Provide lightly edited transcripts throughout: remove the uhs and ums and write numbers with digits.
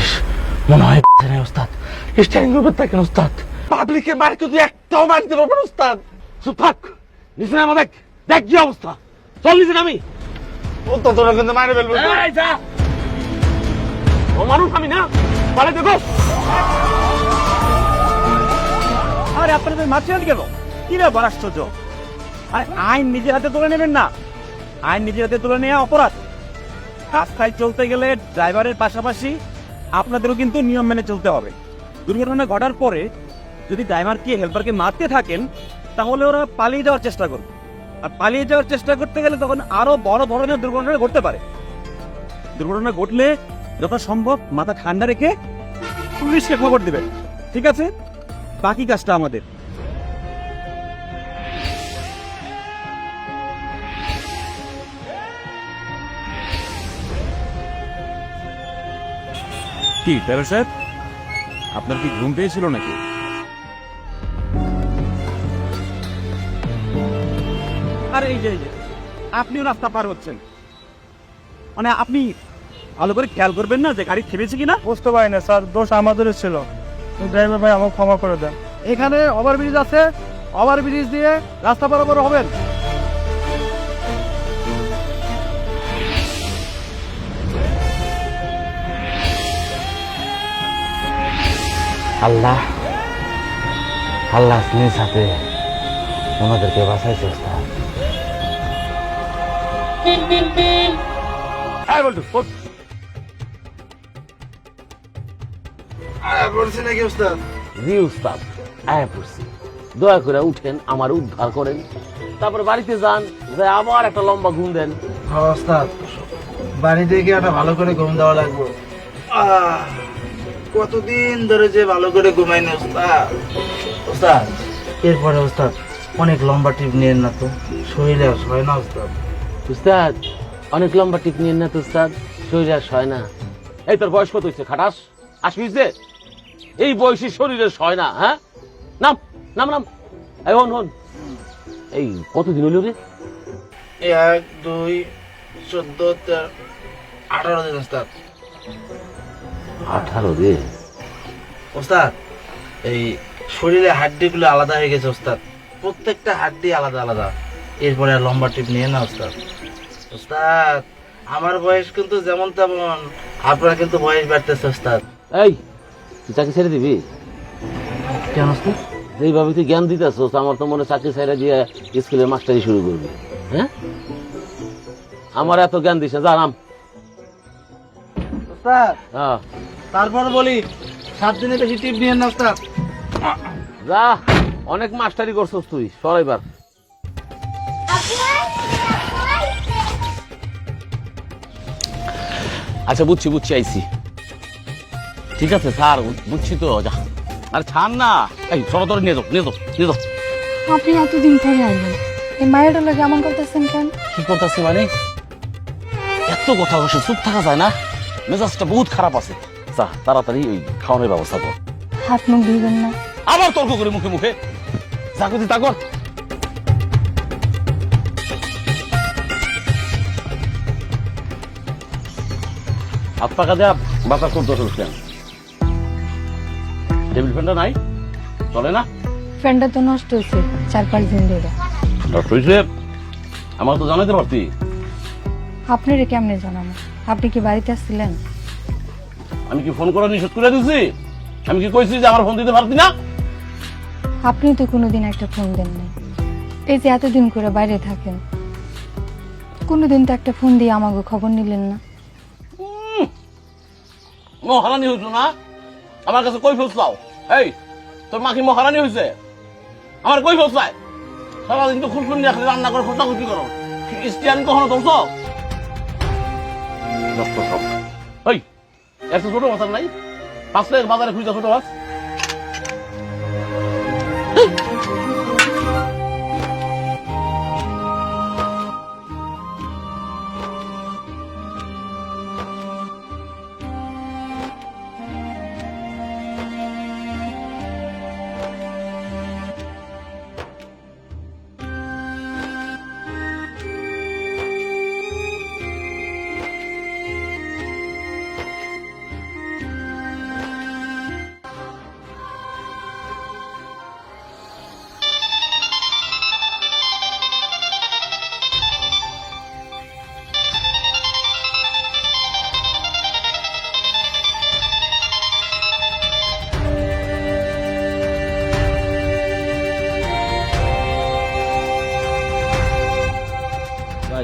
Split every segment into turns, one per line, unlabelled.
Police মনে হয় নাই ওস্তাদ, স্ট্যান্ডিং গ্রুপের থাকেন ওস্তাদ। পাবলিকে মারে তুই একটাও মারতে পারবেন ওস্তাদ। চুপ থাক, নিচে নামা, দেখ দেখ কি অবস্থা, চল নিচে নামি। ও তো তোরা কিন্তু মারে ফেলবো। ও মানুষ আমি না, পারে দেখো।
আরে আপনাদের মারছেন কেন? কি ব্যাপার, আশ্চর্য। আরে আইন নিজের হাতে তুলে নেবেন না, আইন নিজের হাতে তুলে নেওয়া অপরাধ। রাস্তায় চলতে গেলে ড্রাইভারের পাশাপাশি আপনাদেরও কিন্তু নিয়ম মেনে চলতে হবে। দুর্ঘটনা ঘটার পরে যদি ড্রাইভারকে হেল্পারকে মারতে থাকেন তাহলে ওরা পালিয়ে যাওয়ার চেষ্টা করবে, আর পালিয়ে যাওয়ার চেষ্টা করতে গেলে তখন আরো বড় ধরনের দুর্ঘটনা ঘটতে পারে। দুর্ঘটনা ঘটলে যথা সম্ভব মাথা ঠান্ডা রেখে পুলিশকে খবর দিবেন, ঠিক আছে? বাকি কাজটা আমাদের।
কি ড্রাইভার সাহেব, আপনার কি ঘুম পেয়েছিল নাকি?
আরে এই যে আপনিও রাস্তা পার হচ্ছেন, মানে আপনি ভালো করে খেয়াল করবেন না যে গাড়ি থেমেছে কিনা?
বুঝতে পারি না স্যার, দোষ আমাদেরও ছিল। ড্রাইভার ভাই আমাকে ক্ষমা করে দেন।
এখানে ওভারব্রিজ আছে, ওভারব্রিজ দিয়ে রাস্তা পারাপার হবেন।
আল্লাহ আল্লাহ নিজ হাতে ওনাদেরকে বাঁচাইছে ওস্তাদ।
নাকি ওস্তাদ?
জি উস্তাদ, আয়া পড়ছি, দয়া করে উঠেন, আমার উদ্ধার করেন, তারপর বাড়িতে যান, যে আবার একটা লম্বা ঘুম দেন।
হ্যাঁ ওস্তাদ, বাড়িতে গিয়ে একটা ভালো করে ঘুম দেওয়া লাগবে। কতদিন ধরে যে ভালো করে ঘুমাইনি ওস্তাদ। ওস্তাদ এরপরে ওস্তাদ অনেক লম্বা ট্রিপ নিয়েন না তো, শরীরে আর হয় না ওস্তাদ।
উস্তাদ অনেক লম্বা টিপ নিয়েন না তো উস্তাদ, শরীরে আর সয় না। এই তোর বয়স কত হয়েছে খাটাস, আসিস এই বয়সী শরীরে সয় না? হ্যাঁ নাম নাম নাম। এই হন হন, এই কতদিন হইল রে?
1, 2, 14, 13, 18 দিন ওস্তাদ।
18 দিন?
ওস্তাদ এই শরীরে হাড্ডি গুলো আলাদা হয়ে গেছে ওস্তাদ, প্রত্যেকটা হাড্ডি আলাদা আলাদা। এরপরে আর লম্বা ট্রিপ নিয়ে না ওস্তাদ। ওস্তাদ আমার বয়স কিন্তু যেমন তেমন, আপনার কিন্তু বয়স বাড়তেছে ওস্তাদ।
এই তুই চাকরি ছেড়ে দিবি?
কেন ওস্তাদ?
যেইভাবে তুই জ্ঞান দিতেছ আমার তো মনে চাকরি ছেড়ে দিয়ে স্কুলের মাস্টারি শুরু করবি। হ্যাঁ আমার এত জ্ঞান দিস না, যা নাম।
ওস্তাদ
হ্যাঁ
তারপর বলি 7 দিনে বেশি ট্রিপ নিয়ে না ওস্তাদ।
যা, অনেক মাস্টারি করছস তুই, সরাইবার। আচ্ছা বুঝছি বুঝছি, আইছি, ঠিক আছে স্যার, বুঝছি তো, যা। আর ছাড় না, এই সরতরে নিয়ে যাও নিয়ে যাও নিয়ে যাও।
আপনি এতদিন পরে আইলেন, এই মায়ের লোক এমন করতেছেন কেন?
কি করতেছি মানে? এত কথা অবশ্য চুপ থাকা যায় না, মেজাজটা বহুত খারাপ আছে। যা তাড়াতাড়ি ওই খাওয়ানোর ব্যবস্থা কর।
হাত মুখ ধুইবেন না?
আবার তর্ক করে মুখে মুখে, যা করছি তা কর। হাত পাকা দেয়া বাতাস করতে কেন? টেবিল ফ্যানটা নাই, চলে না?
ফ্যানটা তো নষ্ট হয়েছে 4-5 দিন ধরে।
নষ্ট হয়েছে? আমার তো জানাইতে পারতি।
আপনারে কেমনে জানাবো? আপনি কি বাড়িতে আসছিলেন?
আমি কি ফোন করে নিষেধ করে দিছি? আমি কি কইছি যে আমার ফোন দিতে পারতি না?
আপনি তো কোনোদিন একটা ফোন দেন নাই, এই যে এতদিন করে বাইরে থাকেন, কোনোদিন তো একটা ফোন দিয়ে আমাকে খবর নিলেন না।
মহারানি হইছো না, আমার কাছে কই ফেলছাও? এই তোর মা কি মহারানি হয়েছে? আমার কই ফেলছায়? সারাদিন তো খুশবুন নিয়ে খালি রান্না করে খোঁজা খুঁজি করো, স্টিয়ারিং কখনো ধরছ? নষ্ট সব। এই এত ছোট মাথা নাই, 5 টাকার বাজারে খুঁজা ছোট মাছ।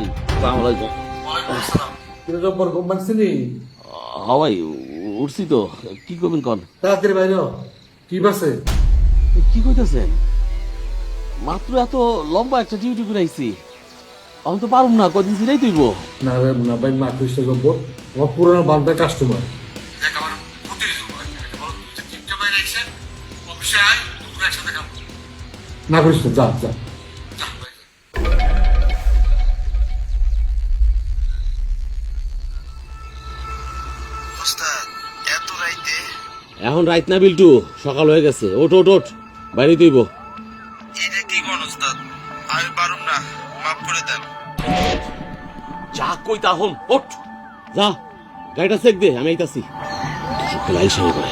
ভাই সালাম আলাইকুম।
জব্বর কোম্পানি চিনি
হ্যাঁ ভাই উঠছি তো, কি করবেন কন?
তাড়াতাড়ি বাইরে হ। কি বাসে
কি কইতেছেন? মাত্র এত লম্বা একটা ডিউটি করে আইছি, আমি তো পারুম না, কদিন ছিলাই তুইব।
না রে না ভাই মা কৃষ্ণ জব্বর আমার পুরোনো বান্ধব কাস্টমার না করিস না, যা যা।
ওস্তাদ এত রাইতে
এখন রাইত না বিল্টু, সকাল হয়ে গেছে। ওঠ ওঠ ওঠ, বাইরে তুইব।
এটা কি কোন ওস্তাদ? আমি পারুম না, মাফ করে দেন।
যা কই তা হন, ওঠ যা, গাড়িটা চেক দে, আমি আইতাছি। সকালে আইসা করে